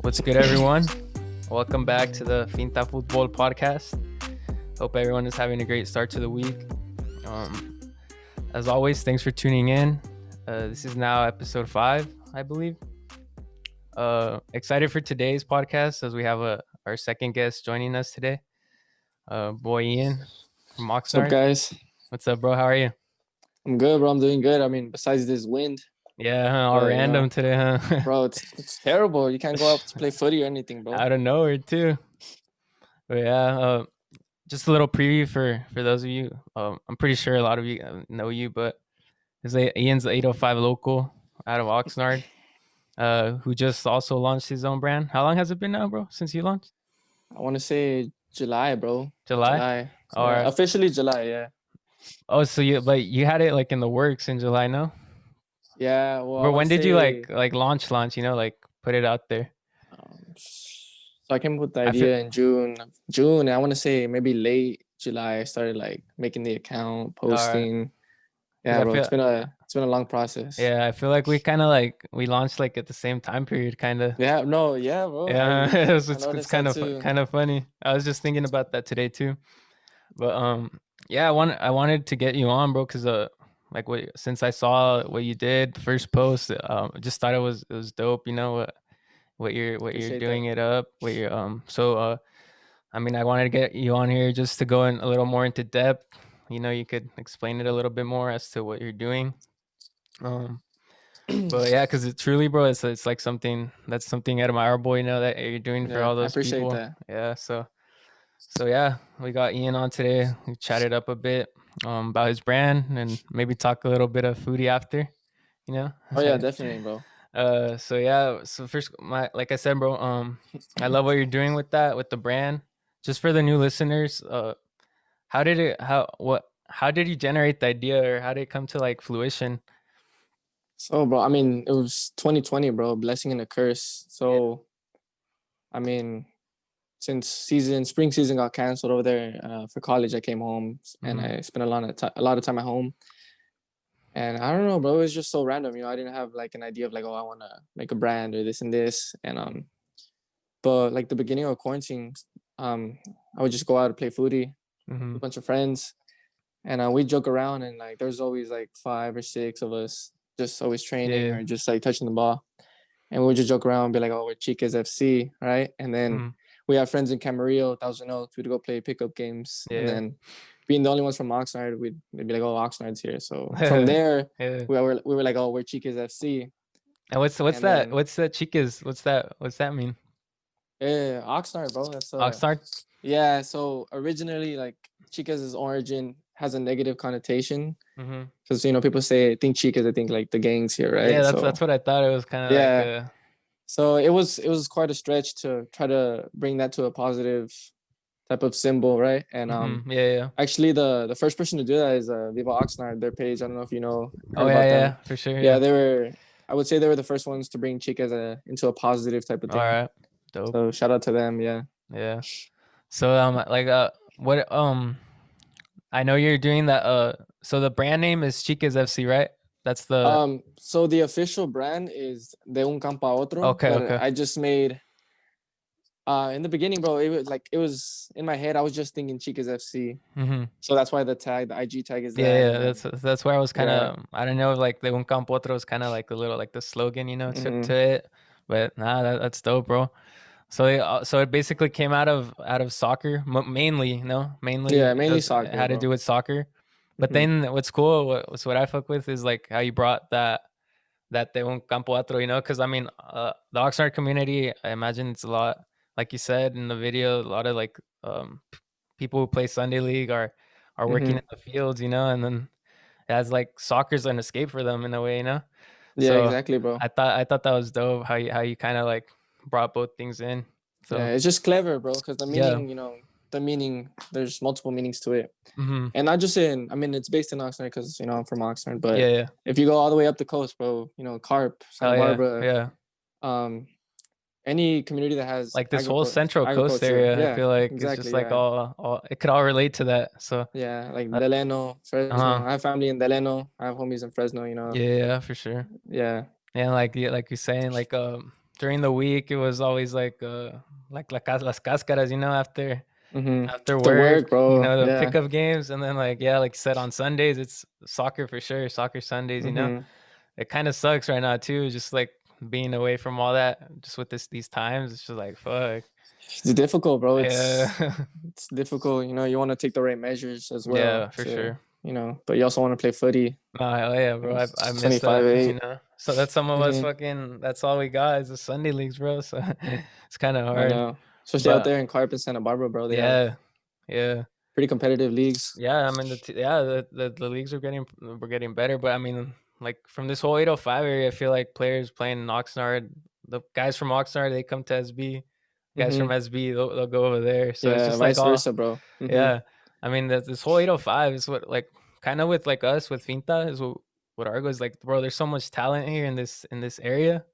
What's good, everyone? Welcome back to the Finta Fútbol podcast. Hope everyone is having a great start to the week. Um, as always, thanks for tuning in. This is now episode 5, I believe. Excited for today's podcast as we have our second guest joining us today. Boy Ian from What's up, Oxnard. guys? What's up, bro? How are you? I'm good, bro. I'm doing good. I mean, besides this wind, Yeah, all but random today, huh? bro, it's terrible. You can't go out to play footy or anything, bro. Out of nowhere too. But yeah, just a little preview for those of you. I'm pretty sure a lot of you know you, but Ian's 805 local out of Oxnard, who just also launched his own brand. How long has it been now, bro? Since you launched? I want to say July, bro. July. July. All right. Officially July, yeah. Oh, so you had it like in the works in July, no? Yeah. Well, But when did you like launch? You know, like put it out there. So I came up with the idea in June. And I want to say maybe late July. I started like making the account, posting. Right. Yeah, bro. It's been a long process. Yeah, I feel like we launched like at the same time period, kind of. Yeah. No. Yeah, bro. Yeah, it's kind of funny. I was just thinking about that today too. But yeah, I wanted to get you on, bro, because since I saw what you did, the first post, just thought it was dope. You know what you're doing it up. I mean, I wanted to get you on here just to go in a little more into depth. You know, you could explain it a little bit more as to what you're doing. But yeah, because it truly, bro, it's like something admirable, you know, that you're doing for all those people. I appreciate that. Yeah, so yeah, we got Ian on today. We chatted up a bit about his brand and maybe talk a little bit of foodie after, you know. Oh yeah, definitely, bro. So yeah, so first, like I said, bro, I love what you're doing with the brand. Just for the new listeners, how did you generate the idea, or how did it come to like fruition? So, bro, I mean, it was 2020, bro, blessing and a curse. So, yeah. I mean, since spring season got canceled over there for college, I came home and I spent a lot of time at home. And I don't know, bro, it was just so random. You know, I didn't have like an idea of like, oh, I want to make a brand or this and this. And but like the beginning of quarantine, I would just go out and play footy with a bunch of friends, and we joke around, and like there's always like 5 or 6 of us just always training or just like touching the ball, and we would just joke around and be like, oh, we're Chicas FC, right? And then we have friends in Camarillo, 1,000 Oaks. We'd go play pickup games, and then being the only ones from Oxnard, they'd be like, oh, Oxnard's here. So from there, we were like, oh, we're Chicas FC. And what's that? Then, what's that Chicas? What's that mean? Oxnard, bro. That's Oxnard. Yeah. So originally, like Chicas' origin has a negative connotation because you know people say think Chicas, I think like the gangs here, right? Yeah, that's what I thought. It was kind of like. So it was quite a stretch to try to bring that to a positive type of symbol, right? And actually the first person to do that is Viva Oxnard, their page. I don't know if you know. Oh yeah, for sure. Yeah, I would say they were the first ones to bring Chicas into a positive type of thing. All right, dope. So shout out to them. Yeah. So what I know you're doing that. So the brand name is Chicas FC, right? That's the so the official brand is De Un Campo a Otro. Okay. I just made in the beginning, bro, it was in my head, I was just thinking Chicas FC. So that's why the IG tag is there. Yeah, that's where I was kind of I don't know, like De Un Campo a Otro is kind of like a little like the slogan, you know, to it. But that's dope, bro. So it basically came out of soccer mainly, no? Mainly soccer. It had to do with soccer. But then what's cool, what I fuck with is like how you brought that De Un Campo a Otro, you know, because I mean the Oxnard community, I imagine it's a lot, like you said in the video, a lot of like people who play Sunday League are working in the fields, you know, and then as like soccer's an escape for them in a way, you know. Yeah, so exactly, bro. I thought that was dope how you kind of like brought both things in. So yeah, it's just clever, bro, because the meaning, you know, there's multiple meanings to it, and not just it's based in Oxnard because you know I'm from Oxnard, but if you go all the way up the coast, bro, you know, Carp, Santa Barbara, any community that has like this whole Central Coast area, I feel like it's just like all it could all relate to that. So yeah, like Delano, Fresno. I have family in Delano. I have homies in Fresno. You know. Yeah, for sure. Yeah. And like you're saying, like during the week it was always like las cáscaras, you know, after After work, work, you bro. know, the Yeah. pickup games, and then like yeah, like you said on Sundays, it's soccer for sure, soccer Sundays, you know. hmm It kind of sucks right now too, just like being away from all that, just with these times. It's just like fuck. It's difficult, bro. Yeah, It's difficult. You want to take the right measures as well yeah, for to, sure. but you also want to play footy. No, hell yeah, bro. I It's miss that, 25-8. you know. So that's some of us Mm-hmm. fucking. That's all we got is the Sunday leagues, bro. So it's kind of I hard, know. Especially out but there in Carp and Santa Barbara, bro. They have yeah, yeah. pretty competitive leagues. Yeah, I mean the leagues are getting better, but I mean like from this whole 805 area, I feel like players playing in Oxnard, the guys from Oxnard they come to SB, guys from hmm SB they'll go over there. So it's Yeah, just like vice all versa, bro. yeah. I mean this whole 805 is what like kind of with like us with Finta is what Argo is like, bro. There's so much talent here in this area.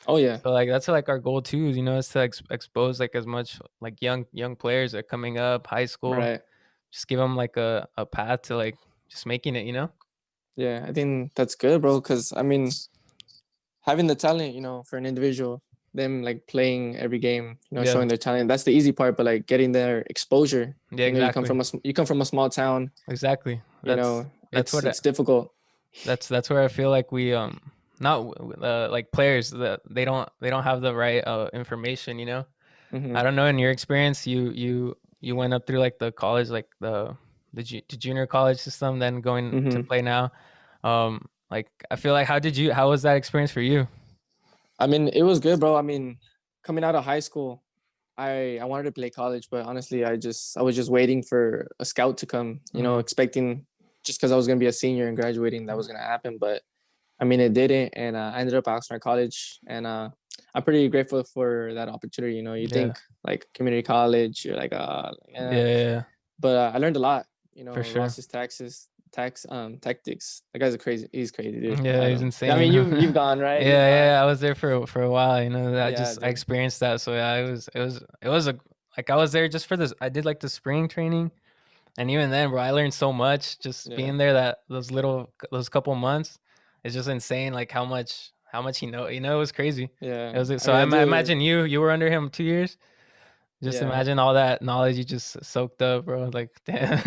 Oh yeah, So like that's like our goal too, you know, is to expose like as much like young players that are coming up, high school, right. just give them like a path to like just making it, you know? Yeah, I think that's good, bro. Because I mean, having the talent, for an individual, them like playing every game, Yeah. showing their talent. That's the easy part, but like getting their exposure. Yeah, You come exactly. from you come from a small town. Exactly. You know, That's what it's difficult. that's where I feel like we not like players that they don't have the right information, you know? I hmm don't know in your experience you went up through like the college like the junior college system then going to hmm play now. Like I feel like how was that experience for you? I mean, it was good, bro. I mean, coming out of high school, I wanted to play college, but honestly, I was just waiting for a scout to come. Mhm. Expecting just because I was gonna be a senior and graduating that was gonna happen, but I mean, it didn't, and I ended up at Oxnard College, and I'm pretty grateful for that opportunity. You Yeah. think like community college, you're like, Yeah, yeah, yeah, yeah, but I learned a lot. for sure. Ross's tax tactics. That guy's a crazy. He's crazy, dude. Yeah, I he's don't. I mean, insane. you've gone right. You've Yeah, gone. yeah, I was there for a while, you know. Yeah, I dude. experienced that. So yeah, it was a like I was there just for this. I did like the spring training, and even then, bro, I learned so much just Yeah, being there. That those couple months, it's just insane. Like how much you know, it was crazy. It yeah. was I so mean, I that dude. imagine you were under him 2 years. Just Yeah, imagine all that knowledge you just soaked up, bro. Like damn.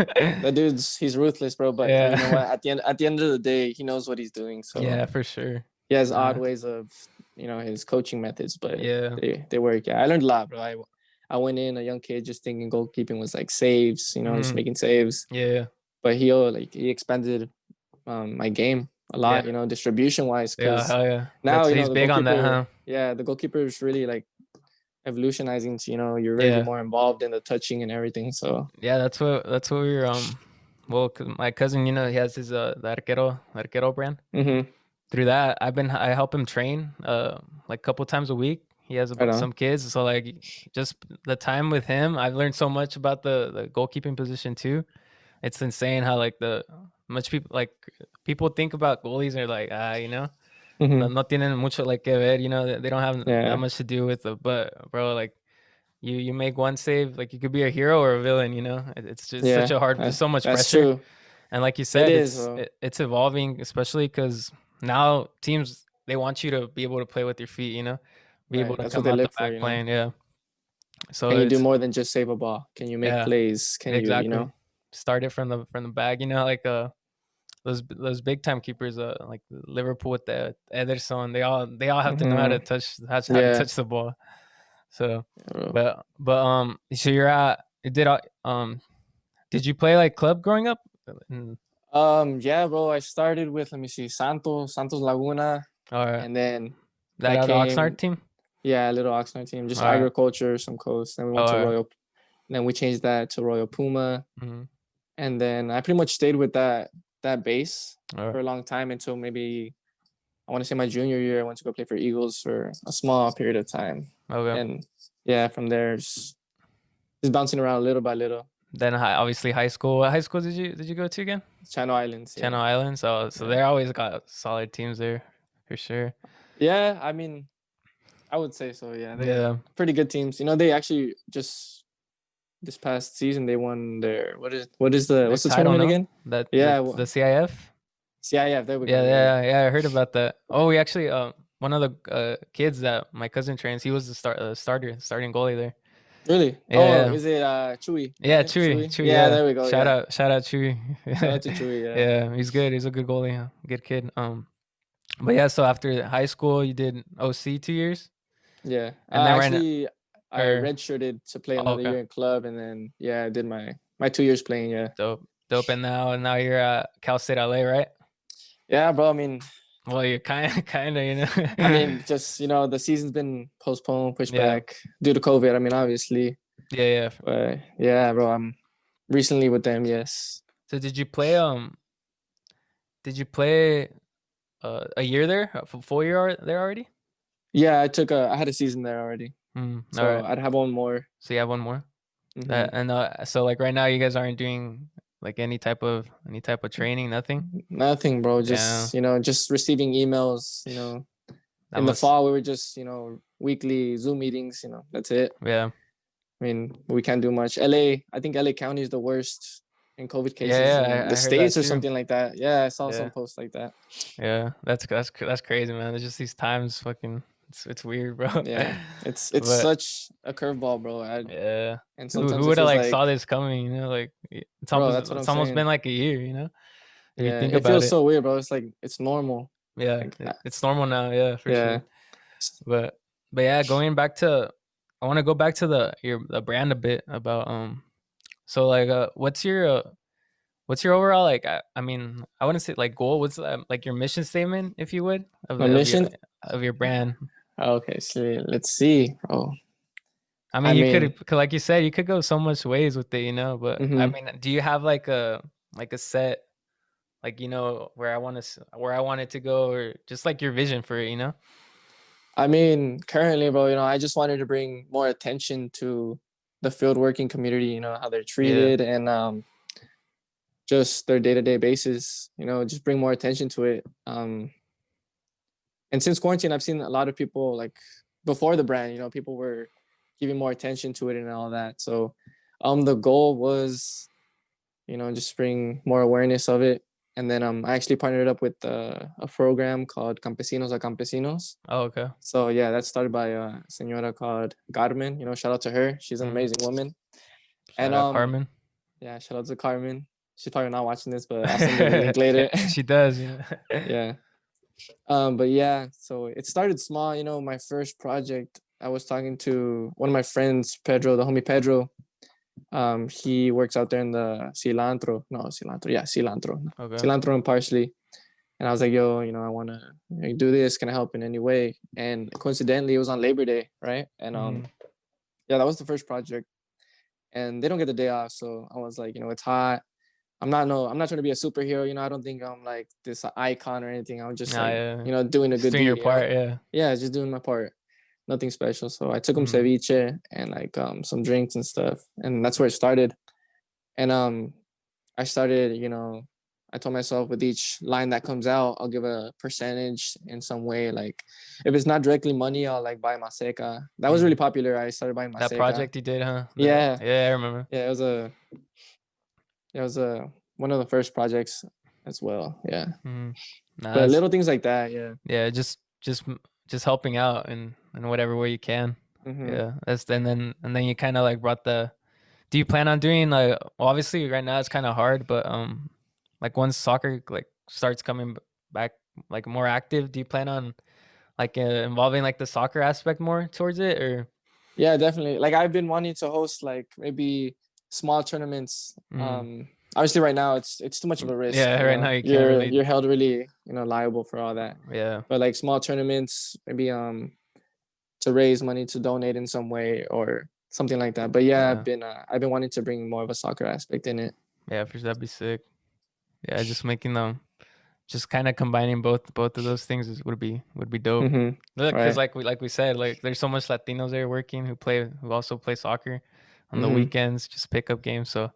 that dude's he's ruthless, bro. But you know Yeah, what? At the end of the day, he knows what he's doing. So yeah, for sure. he has odd Nah, ways of his coaching methods, but yeah, they work. Yeah, I learned a lot, bro. I went in a young kid just thinking goalkeeping was like saves, just mhm, making saves. yeah, But he expanded my game a yeah. lot, distribution wise, Yeah, because hell yeah. now He's the big on that, goalkeeper, huh? yeah, the goalkeeper is really like evolutionizing to you're really Yeah. more involved in the touching and everything. So Yeah, that's what we were well, 'cause my cousin, you know, he has his the arquero brand. mm-hmm. Through that, I help him train like a couple times a week. He has Right about on. some kids, so like just the time with him, I've learned so much about the goalkeeping position too. It's insane how like the much people think about goalies and they're like, you know, Mm-hmm. no tienen mucho like que ver, you know, they don't have that Yeah, much to do with it. But bro, like you make one save, like you could be a hero or a villain, you know. It's just such yeah, a hard. There's so much that's pressure, true. and like you It said, is, bro. it's evolving, especially because now teams they want you to be able to play with your feet, you know, be able Right, to that's what come they out the live for. back playing. Yeah, so Can you do it's more than just save a ball? Can you make yeah, plays? Can you, exactly. Start it from the bag, you know, like those big time keepers, like Liverpool with the Ederson, they all have to know how to hmm how to Yeah, touch the ball. So, bro. so you're at did you play like club growing up? Mm, Yeah, bro. I started with, let me see, Santos Laguna, or and then that that out of Oxnard came, team? yeah, a little Oxnard team, just Or agriculture, some coast. Then we went to or Royal, then we changed that to Royal Puma, mhm, and then I pretty much stayed with that base or for a long time until maybe I want to say my junior year. I went to go play for Eagles for a small period of time, okay. and yeah, from there just bouncing around little by little. Then obviously high school. What high school did you go to again? Channel Islands, Channel yeah, Islands. So yeah, they always got solid teams there for sure. yeah. I mean, I would say so. Yeah, they Yeah, pretty good teams. They actually just this past season they won their what is the their what's the title, tournament no? again? That Yeah, the CIF. CIF. There we go. Yeah, Yeah, yeah, yeah. I heard about that. Oh, we actually one of the kids that my cousin trains. He was the starting goalie there. Really? Oh, Yeah, is it Chewy, yeah, right? Chewy, Chewy? Chewy. Yeah, Yeah, there we go. Yeah. shout out Chewy. Shout out to Chewy, yeah. Yeah, he's good. He's a good goalie. Good kid. But yeah, so after high school, you did OC 2 years, Yeah. and then right now, Actually I or redshirted to play oh, another okay, year in club, and then yeah, I did my 2 years playing, yeah. dope, dope. And now you're at Cal State LA, right? Yeah, bro. I mean, Well, you're kind of, just the season's been postponed, pushed yeah, back due to COVID. I mean, obviously, yeah, yeah. but yeah, bro. I'm recently with them. Yes. So did you play a year there, a full year there already? Yeah, I had a season there already, All so right. I'd have one more. So you have one more. Hmm. And so like right now, you guys aren't doing like any type of training, nothing. Nothing, bro. Yeah, Just receiving emails. that In the must. fall, we were just weekly Zoom meetings. That's it. Yeah, I mean, we can't do much. LA, I think LA County is the worst in COVID cases yeah, yeah. in the I heard that states or too. something like that. Yeah, I saw some Yeah, posts like that. yeah. That's crazy, man. There's just these times, fucking. It's weird, bro. Yeah, it's But such a curveball, bro. yeah, And who sometimes it would have feels like like, saw this coming? Like bro, that's what I'm it's almost been saying. like a year. If you Yeah, think it about feels it. so weird, bro. It's like it's normal. Yeah, Like, it's normal now. Yeah, for yeah. sure. But yeah, going back to, I want to go back to the brand a bit about So like what's your overall like I mean I wouldn't say like goal. What's like your mission statement, if you would, My mission. of your brand? Okay, so let's see, bro. I I mean, you mean, could, like you said, you could go so much ways with it, but I hmm mean, do you have like a set, like where I want it to go, or just like your vision for it? I mean, currently, bro, I just wanted to bring more attention to the field working community. How they're Yeah. treated, and just their day to day basis. Just bring more attention to it. And since quarantine, I've seen a lot of people, like, before the brand, people were giving more attention to it and all that. So the goal was, just bring more awareness of it. And then I actually partnered up with a program called Campesinos a Campesinos. Oh, okay. So yeah, that's started by a senora called Carmen. Shout out to her. She's an Mm. amazing woman. And Shout out Carmen. yeah, shout out to Carmen. She's probably not watching this, but I'll send you the link later. She does. Yeah. But yeah, so it started small. My first project, I was talking to one of my friends, Pedro, the homie Pedro. He works out there in the cilantro. No, cilantro. Yeah, cilantro. Okay. Cilantro and parsley. And I was like, yo, I want to do this. Can I help in any way? And coincidentally, it was on Labor Day, right? And yeah, that was the first project. And they don't get the day off, so I was like, it's hot. I'm not trying to be a superhero. I don't think I'm like this icon or anything. I'm just like, Yeah. doing a Just good doing your deed. part. Yeah. Yeah, just doing my part. Nothing special. So I took them Mhm. ceviche and like some drinks and stuff, and that's where it started. And I started, I told myself with each line that comes out, I'll give a percentage in some way. Like if it's not directly money, I'll like buy Maseca. That was really popular. I started buying That Maseca. project you did, huh? Yeah, Yeah, I remember. yeah. It was one of the first projects as well. Yeah, Nah, but little things like that. Yeah. yeah, just helping out in whatever way you can. Mm-hmm. Yeah, and then you kind of like brought the. Do you plan on doing like? Well, obviously, right now it's kind of hard, but like once soccer like starts coming back like more active, do you plan on like involving like the soccer aspect more towards it, or? Yeah, definitely. Like I've been wanting to host like maybe small tournaments. Obviously right now it's too much of a risk. Yeah, right now you can't You're really. you're held really, liable for all that. Yeah, But like small tournaments, maybe to raise money to donate in some way or something like that. But yeah, yeah, I've been wanting to bring more of a soccer aspect in it. yeah. For sure, that'd be sick. Yeah, just making them, just kind of combining both of those things would be dope. Mm-hmm. Because Right. like we said, like there's so much Latinos there working who also play soccer on the Mm-hmm. weekends, just pick up games. So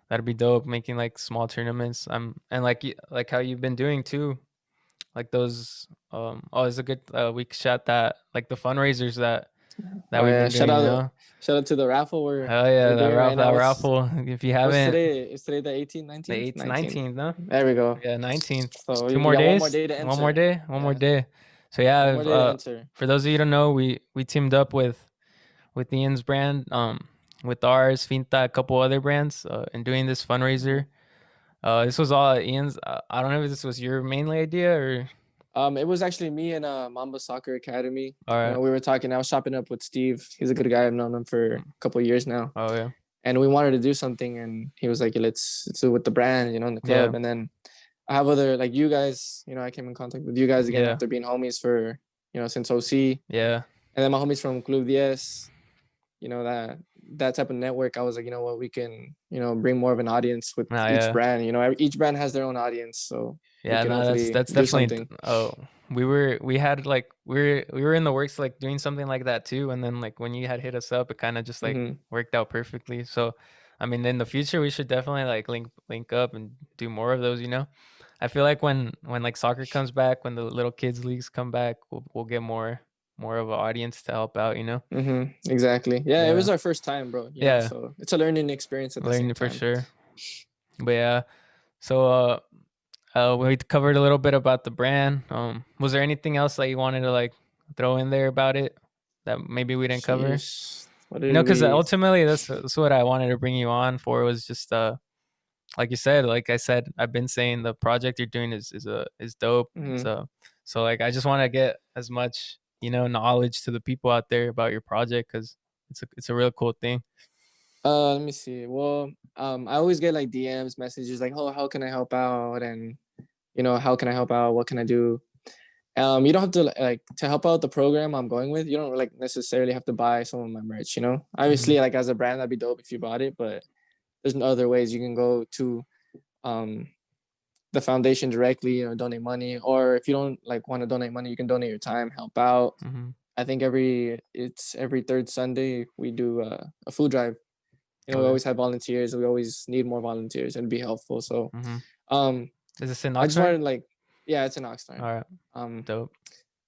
that'd be dope, making like small tournaments. And like like how you've been doing too, like those. Oh, it's a good week shot that like the fundraisers that Oh we've yeah. been doing. Shout out to the raffle Hell yeah, we're doing right that now. raffle. If you What's haven't, today? Is today the 18th, the 19th? 8th, 19th. 19th, no? There we go. Yeah, 19th. So Two we more got one more days. day to One more enter. day. One more Yeah. day. So yeah, And where did it enter? for those of you who don't know, we teamed up with Ian's brand, with ours, Finta, a couple other brands, and doing this Mhm. fundraiser. This was all Ian's. I don't know if this was your mainly idea or. It was actually me and Mamba Soccer Academy. All You know, right. we were talking. I was shopping up with Steve. He's a good guy. I've known him for a Mm. couple of years now, Oh yeah. and we wanted to do something. And he was like, yeah, let's do it with the brand, you know, in the club. Yeah. And then I have other like you guys. You know, I came in contact with you guys again Yeah. after being homies for since OC, Yeah. and then my homies from Club Diez. You know that type of network. I was like, you know what, we can bring more of an audience with Nah, each yeah. brand. You know, each brand has their own audience, so we Yeah, can no, that's hopefully that's do definitely. something. Oh, we had like we were in the works like doing something like that too, and then like when you had hit us up, it kind of just like Mm-hmm. worked out perfectly. So, I mean, in the future, we should definitely like link up and do more of those. I feel like when like soccer comes back, when the little kids leagues come back, we'll get more of an audience to help out. Mm-hmm. Exactly. Yeah, it Yeah, was our first time, bro. yeah, So it's a learning experience at the same learning for time. sure. But yeah, so we covered a little bit about the brand. Was there anything else that you wanted to like throw in there about it that maybe we didn't cover? Sheesh. What did Because we? ultimately that's what I wanted to bring you on for, was just like you said, like I said, I've been saying the project you're doing is dope. Mm-hmm. So like I just want to get as much knowledge to the people out there about your project, because it's a real cool thing. Let me see. Well, I always get like DMs, messages like, "Oh, how can I help out?" And how can I help out? What can I do? You don't have to like to help out the program I'm going with. You don't like necessarily have to buy some of my merch. Hmm. Obviously, like as a brand, that'd be dope if you bought it. But there's other ways you can go to um the foundation directly. Donate money, or if you don't like want to donate money, you can donate your time, help out. Hmm. I think every third Sunday we do a food drive. We Okay. always have volunteers. We always need more volunteers. It'd be helpful. So, Hmm. um, Is this in I just Oxnard? wanted like, yeah, it's an Oxnard. All right. Um, Dope.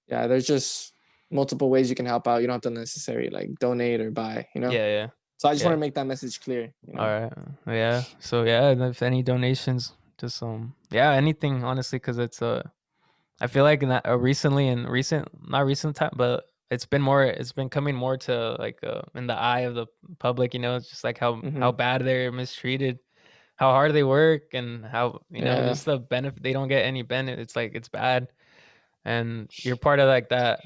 yeah, there's just multiple ways you can help out. You don't have to necessarily like donate or buy. Yeah, yeah, So I just want yeah. to make that message clear. All right. Yeah. So yeah, if any donations, just yeah, anything honestly, because I feel like not recently, in recent, not recent time, but it's been coming more to like in the eye of the public. It's just like how Mm-hmm. bad they're mistreated, how hard they work, and how Yeah. just the benefit, they don't get any benefit. It's like it's bad, and you're part of like that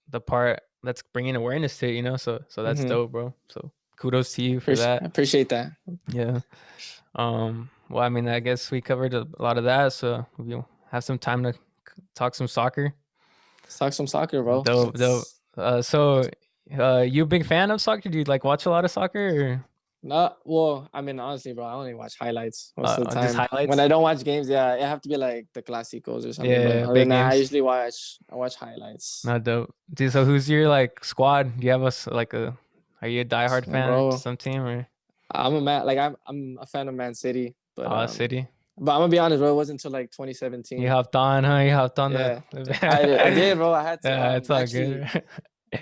the part that's bringing awareness to it. So that's Mm-hmm. dope, bro. So kudos to you for that. Appreciate that. Yeah. Well, I mean, I guess we covered a lot of that, so we'll have some time to talk some soccer. Let's talk some soccer, bro. Dope, dope. Let's You a big fan of soccer? Do you like watch a lot of soccer, not well. I mean, honestly, bro, I only watch highlights most of the just time. When highlights? I don't watch games, yeah, it have to be like the Clásicos or something. But Yeah, other than big that, I games. usually I watch highlights. Not dope. Dude, so who's your like squad? Do you have like a? Are you a diehard fan of Bro, some team or? I'm a man. Like I'm a fan of Man City, Oh, City. but I'm gonna be honest, bro. It wasn't until like You 2017. hopped on, huh? You hopped on the. Yeah, I did, bro. I had to. Yeah, it's all Actually, good.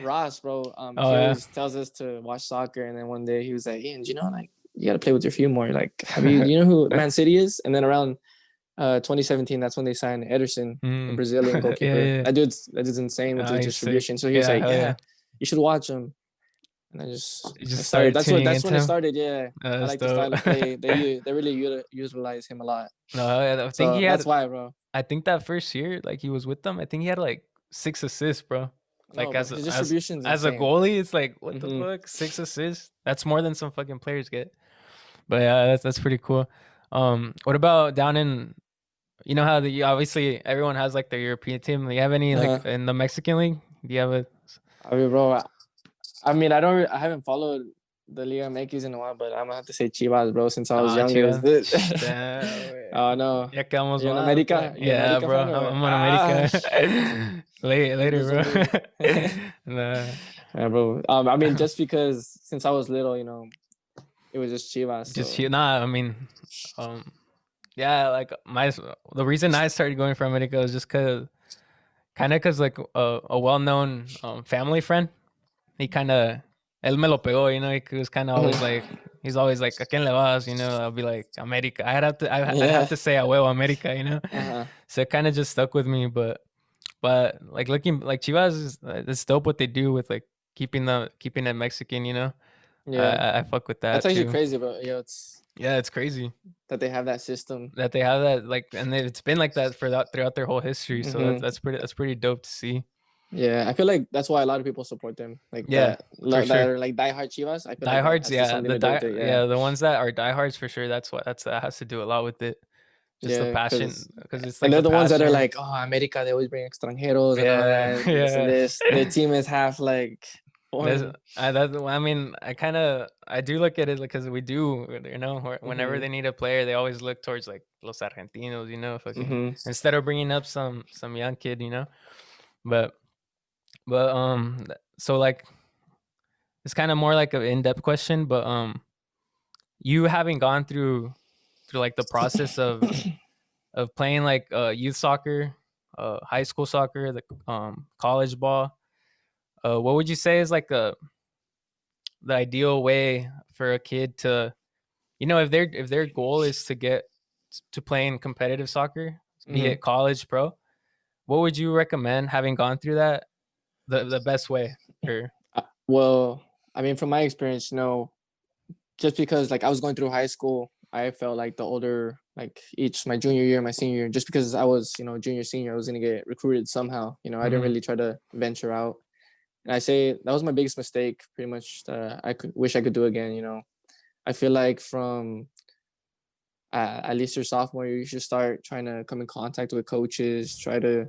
Ross, bro. Oh He yeah. always tells us to watch soccer, and then one day he was like, "Ian, like you gotta play with your feet more. Like, you know who Man City is?" And then around 2017, that's when they signed Ederson, the Mm. Brazilian Yeah, goalkeeper. yeah. That dude's insane with his He's sick. distribution. So he was Yeah, like, hell yeah. "Yeah, you should watch him." And You I just started. started tuning That's when into it him. started. Yeah, I That's like the dope. style of play. They really utilize him a lot. No, I think So he that's had. why, bro. I think that first year, like he was with them, I think he had like 6 assists, bro. No, Like bro, as his a, as distribution's as a insane. goalie, it's like what the Mm-hmm. fuck, 6 assists? That's more than some fucking players get. But yeah, that's pretty cool. What about down in? You know how obviously everyone has like their European team. Do you have any like Uh-huh. in the Mexican league? Do you have a? I mean, bro. I mean, I haven't followed the Liga MX in a while, but I'm gonna have to say Chivas, bro. Since I was Ah, younger, Chivas. Damn. oh no, Ya quedamos you an mal, pues. America, Yeah, bro. fan or what? I'm an America. Later, bro. Disagree. Nah, Yeah, bro. I mean, just because since I was little, it was just Chivas. just So. nah. I mean, um, yeah. Like the reason I started going for America was just cause like a well-known family friend. He kind of él me lo pegó. He was kind of always like. He's always like, ¿a quién le vas? I'll be like, America. I'd have to Yeah. say, a huevo, America, Uh-huh. So it kind of just stuck with me. But but like looking like Chivas is it's dope what they do with like keeping it Mexican. You know, Yeah, I fuck with that's that actually too. crazy, but it's Yeah, it's crazy that they have that system. that they have that like, and it's been like that for that throughout their whole history. So Hmm. that's pretty dope to see. Yeah, I feel like that's why a lot of people support them. Like Yeah, for that sure. are like diehard Chivas. I feel like that Diehards, has to yeah, something to do with it. Yeah, the ones that are diehards for sure. That has to do a lot with it. Just the yeah, passion, because it's and like they're the the ones that are passion. like, oh, America, they always bring extranjeros and all Yeah, that, this and yeah. this. Their team is half like There's, foreign. I mean, I do look at it because we do, you know, whenever Hmm. they need a player, they always look towards like los argentinos, you know, fucking Hmm. instead of bringing up some young kid, you know. But so like it's kind of more like an in-depth question, but you having gone through like the process of playing like youth soccer, high school soccer, the college ball. What would you say is like the ideal way for a kid to, you know, if their goal is to get to playing competitive soccer, be Hmm. it college, pro, what would you recommend having gone through that the best way? Or Well, I mean, from my experience, just because like I was going through high school, I felt like the older, like each my junior year, my senior year, just because I was, junior, senior, I was gonna get recruited somehow. I didn't mhm, really try to venture out. And I say that was my biggest mistake, pretty much. I could wish I could do again. I feel like from at least your sophomore year, you should start trying to come in contact with coaches, try to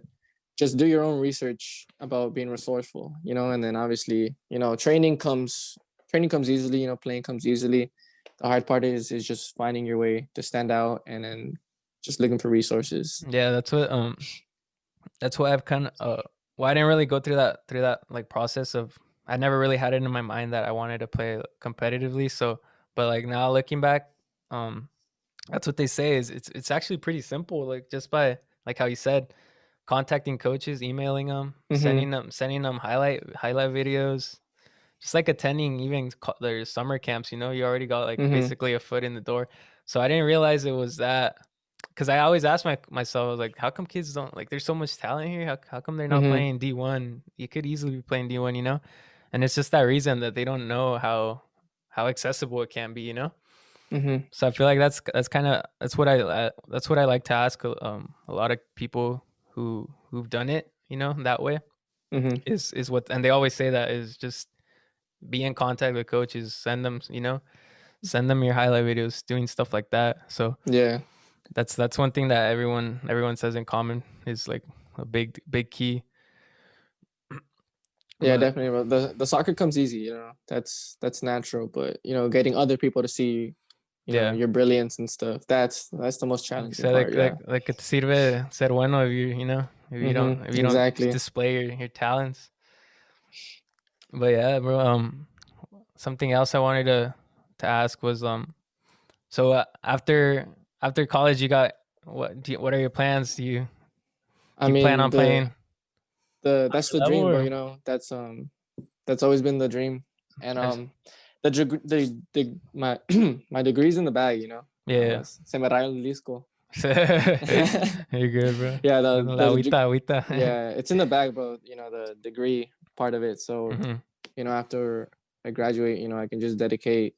just do your own research about being resourceful, and then obviously, training comes easily, playing comes easily. The hard part is just finding your way to stand out and then just looking for resources. yeah, that's what I've kind of well, I didn't really go through that like process of, I never really had it in my mind that I wanted to play competitively. So, but like now looking back, um, that's what they say is it's actually pretty simple. Like just by like how you said, contacting coaches, emailing them, Mm-hmm. sending them highlight videos, just like attending even their summer camps. You know, you already got like Mm-hmm. basically a foot in the door. So I didn't realize it was that, because I always ask myself, I was like, how come kids don't like? There's so much talent here. How come they're not Mm-hmm. playing D1? You could easily be playing D1, you know. And it's just that reason that they don't know how accessible it can be, you know. Mm-hmm. So I feel like that's kind of that's what I like to ask a lot of people who've done it, you know, that way, Mm-hmm. is what, and they always say that is just be in contact with coaches, send them, you know, send them your highlight videos, doing stuff like that. So Yeah. that's one thing that everyone says in common is like a big key. Yeah, But definitely. But the soccer comes easy, That's natural. But getting other people to see, yeah, your brilliance and stuff. That's the most like you challenging said, part. Yeah. like que te sirve ser bueno if you know, if Mm-hmm. you don't Exactly. display your talents. But yeah, bro. Something else I wanted to ask was so after college you got what are your plans? I Do you plan mean, on the playing the that's higher the level dream, bro. or That's always been the dream. And I just, my my degree's in the bag. yeah. Se me rayó el disco. You're good, bro. Yeah, La agüita. yeah, it's in the bag, bro. The degree part of it. So Hmm. after I graduate, I can just dedicate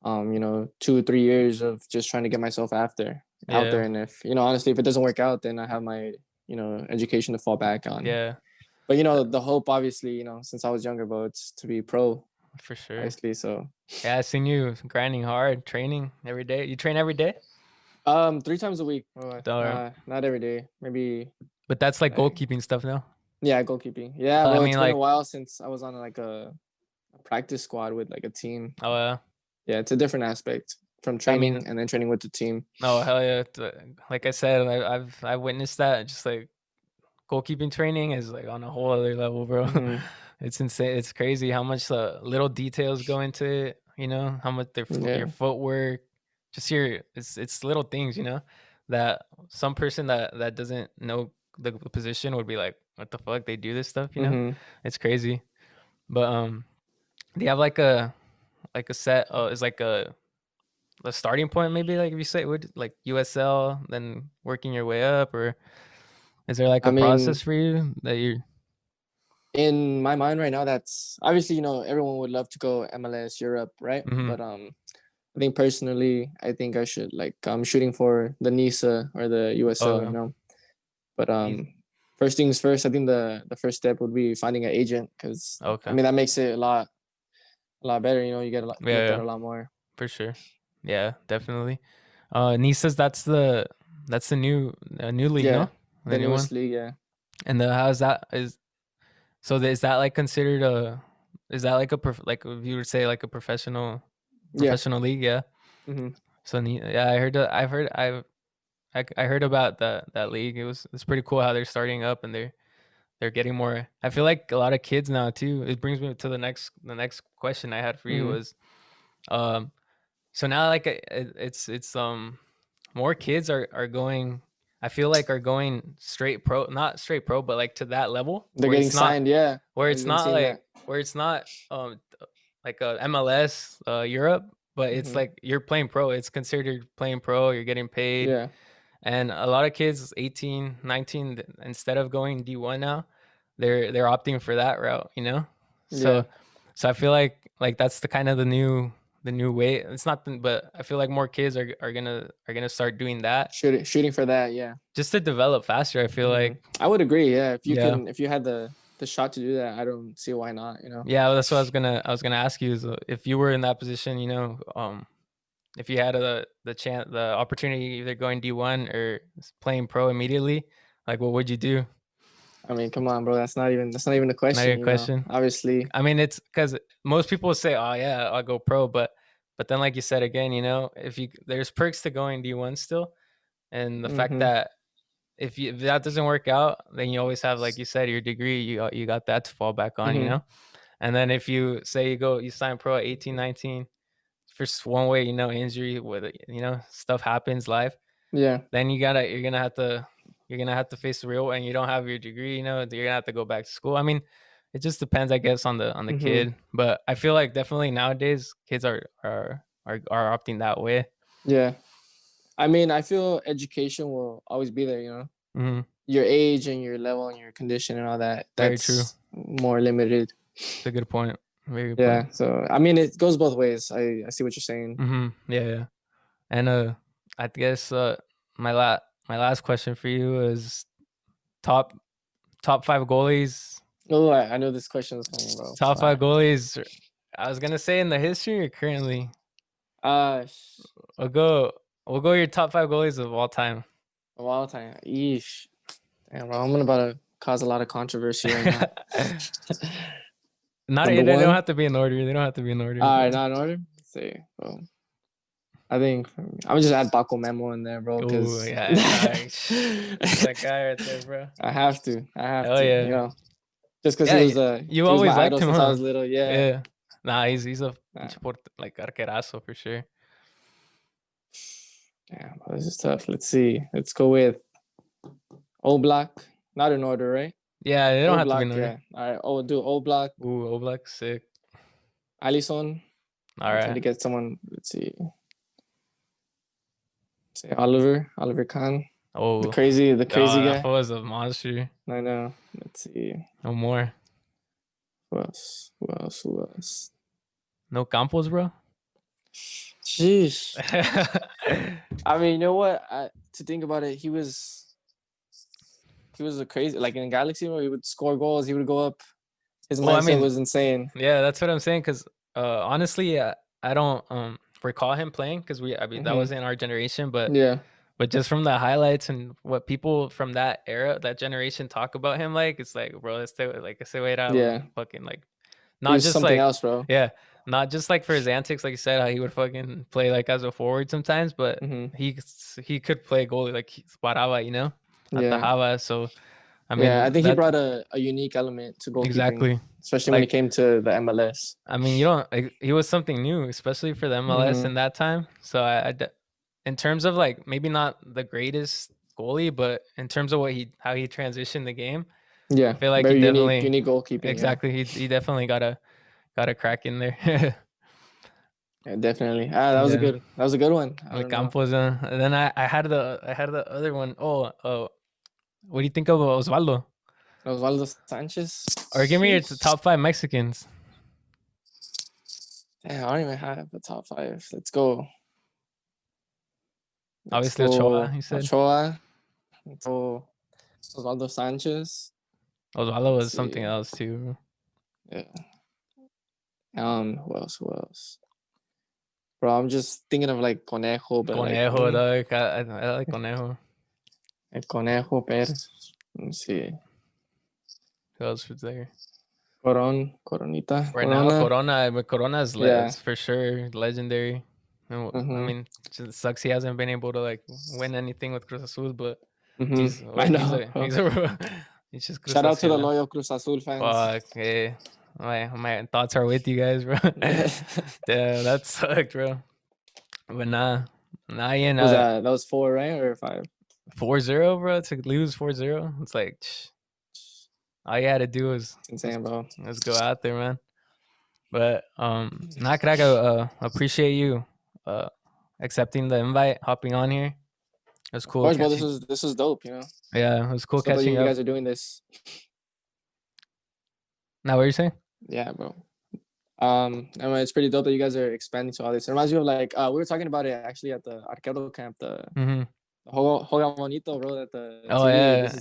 2 3 years of just trying to get myself out there. Yeah, And if honestly, if it doesn't work out, then I have my education to fall back on. yeah, But the hope, obviously, since I was younger, bro, it's to be pro, for sure. obviously. So Yeah, I seen you grinding hard, training every day. You train every day? 3 times a week, bro. Or, Not every day, maybe. but that's like Like, goalkeeping stuff now. yeah, goalkeeping. Yeah, I bro, mean, it's been a like, while since I was on like a practice squad with like a team. oh, Yeah, it's a different aspect from I mean, training and then training with the team. oh hell yeah! Like I said, I've witnessed that. Just like goalkeeping training is like on a whole other level, bro. Hmm. It's insane. It's crazy how much little details go into it. You know how much your Yeah. footwork, just your it's little things. You know that some person that doesn't know the position would be like, what the fuck? They do this stuff. You know, Hmm. it's crazy. But do you have like a set? Is like a starting point maybe, like if you say would like USL, then working your way up, or Is there like I a mean, process for you that you? in my mind right now, that's obviously, everyone would love to go MLS Europe, right? Mm-hmm. But I think personally, I think I should like I'm shooting for the NISA or the USL, Oh, But he's first things first, I think the first step would be finding an agent because I okay. mean that makes it a lot better. You get a lot, Yeah, looked at yeah, a lot more. for sure. Yeah, definitely. Nisa's that's the new league, Yeah, no? The the new one. newest league. Yeah, And how's that is so is that like considered a is that like like if you would say like a yeah. professional league? Yeah. Hmm. So yeah, I heard I heard about that league. It's pretty cool how they're starting up and they're getting more. I feel like a lot of kids now too. It brings me to the next question I had for you Hmm. was um so now like it's more kids are going. I feel like are going straight pro, not straight pro, but like to that level They're getting signed. Yeah, I've been seeing that. where it's not like a MLS Europe, but it's Hmm. like you're playing pro. It's considered playing pro. You're getting paid, Yeah, and a lot of kids 18, 19, instead of going D1 now, they're opting for that route, you know? yeah. So I feel like that's the kind of the new way. It's not but I feel like more kids are gonna start doing that Shooting for that. Yeah. just to develop faster. I feel Hmm. like I would agree. Yeah, yeah. if you had the shot to do that, I don't see why not. Yeah, well, that's what I was gonna ask you is if you were in that position, if you had the chance, the opportunity, either going D1 or playing pro immediately, like what would you do? I mean, come on, bro. That's not even a Not question. your question. Obviously. I mean, it's because most people say, "Oh yeah, I'll go pro," but then, like you said again, if you there's perks to going D1 still, and the fact Hmm. that if that doesn't work out, then you always have, like you said, your degree. You got that to fall back on, Hmm. And then if you say you sign pro at 18, 19, for one way, injury with it, stuff happens, life. Yeah. Then you're gonna have to face the real, and you don't have your degree. You're gonna have to go back to school. I mean, it just depends, I guess, on the Hmm. kid. But I feel like definitely nowadays kids are opting that way. Yeah. I mean, I feel education will always be there. Hmm. Your age and your level and your condition and all that. Very true. That's more limited. It's a good point. Very good point. Yeah. So I mean, it goes both ways. I see what you're saying. Yeah, yeah. And I guess my my last question for you is top top five goalies. Oh, I know this question is coming, bro. Top five Fuck. goalies. I was gonna say in the history or currently. Uh, We'll go. We'll go your top five goalies of all time. of all time. Yeesh. Damn, bro. I'm about to cause a lot of controversy right now. Not Number they don't one. have to be in order. They don't have to be in order. All But right, not in order. Let's see. Well, I think I'm gonna just add Baco Memo in there, bro, oh because yeah, that's that guy right there, bro. I have to. I have Oh to. yeah, Just because yeah. he You was my always liked idol him, since I huh? was little. Yeah. Yeah. Nah, he's a Nah, like arquerazo for sure. damn, this is tough. Let's see. Let's go with Oblak. Not in order, right? Yeah, they don't have to be in Oblak, order. yeah. All right. Oh, do Oblak, Ooh, Oblak, sick. Allison. All I'm trying right. to get someone. Let's see. Say Oliver Kahn. The Oh, crazy, the crazy that guy. fool was a monster. I know. Let's see. No more. Who else? Who else? Who else? No Campos, bro. Sheesh. I mean, you know what? To think about it, he was a crazy like in Galaxy where he would score goals, he would go up. His Well, I mindset mean, was insane. yeah, that's what I'm saying. Because honestly, I don't recall him playing because I mean that Hmm. was in our generation, but Yeah, just from the highlights and what people from that era, that generation talk about him, like it's like, bro, like ese güey era yeah. fucking like He not was just something like else, bro. yeah, not just like for his antics, like you said, how he would fucking play like as a forward sometimes, but Hmm. he could play goalie like paraba, Yeah, atajaba. So I yeah. I mean think he that brought a unique element to goalkeeping, exactly. especially when it Like came to the MLS. I mean, you don't. He was something new, especially for the MLS Hmm. in that time. So in terms of like maybe not the greatest goalie, but in terms of how he transitioned the game, I Yeah, feel like he very definitely unique goalkeeping. Yeah, exactly he definitely got a crack in there. yeah, definitely. That was a Yeah, good one. I with don't know. Campos. And then I had the other one. Oh, What do you think of Osvaldo? Osvaldo Sanchez. Or give me your top 5 Mexicans. Damn, I don't even have a top 5. Let's go. Obviously Ochoa, you said. Ochoa. So Osvaldo Sanchez. Osvaldo was something else too. Yeah. Who else? Bro, I'm just thinking of like Conejo, but Conejo, dog. I like Conejo. Conejo Perez. Let's see. Who else was there? Coronita. Right now, Corona's for sure legendary. I mean, it just sucks he hasn't been able to like win anything with Cruz Azul, but he's just Cruz Shout out to the Azul. loyal Cruz Azul fans. Fuck, yeah. My thoughts are with you guys, bro. Yeah, that sucked, bro. But nah, Ian. That was 4, right, or 5? 4-0, bro. To lose 4-0, it's like all you had to do was insane, bro. Let's go out there, man. But Crack, appreciate you accepting the invite, hopping on here. It was cool. Of course, bro, this is dope, you know. Yeah, it was cool catching you guys are doing this. Now, what are you saying? Yeah, bro. I mean, it's pretty dope that you guys are expanding to all this. It reminds me of like we were talking about it actually at the Arquero camp, the Hoga Bonito, bro. That the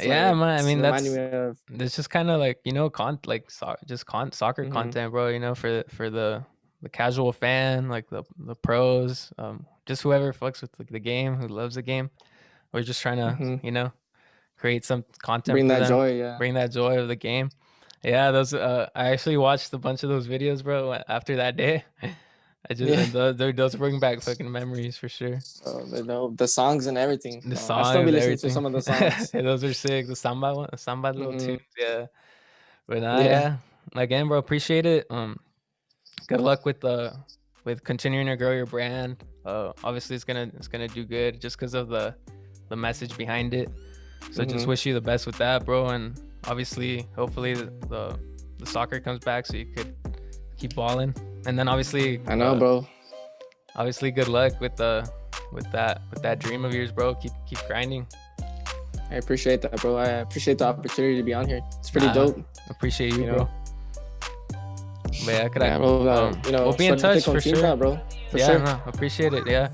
yeah, man. I mean, that's just kind of like, you know, soccer content, bro. You know, for the casual fan, like the pros, just whoever fucks with the game, who loves the game. We're just trying to, you know, create some content. Bring that joy of the game. Yeah, those. I actually watched a bunch of those videos, bro. After that day, those bring back fucking memories for sure. The songs and everything. I still be listening to some of the songs. Those are sick. The samba little tunes. Yeah, but yeah. Again, bro, appreciate it. Good luck with continuing to grow your brand. Obviously, it's gonna do good just because of the message behind it. So just wish you the best with that, bro. And obviously, hopefully the soccer comes back so you could keep balling. And then obviously, I know, bro. Obviously, good luck with that dream of yours, bro. Keep grinding. I appreciate that, bro. I appreciate the opportunity to be on here. It's pretty dope. Appreciate you, bro. But yeah, we'll be in touch for sure, bro. For sure. No, appreciate it. Yeah,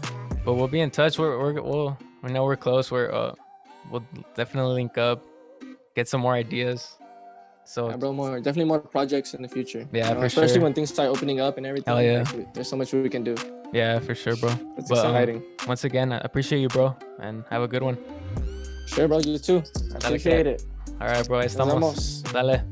but we'll be in touch. We know we're close. We'll definitely link up, get some more ideas. So bro, definitely more projects in the future. Yeah, for especially when things start opening up and everything. Hell yeah. Like, there's so much we can do. Yeah, for sure, bro. It's exciting. Once again, I appreciate you, bro, and have a good one. Sure, bro. You too. I appreciate it. All right, bro. Estamos. Dale.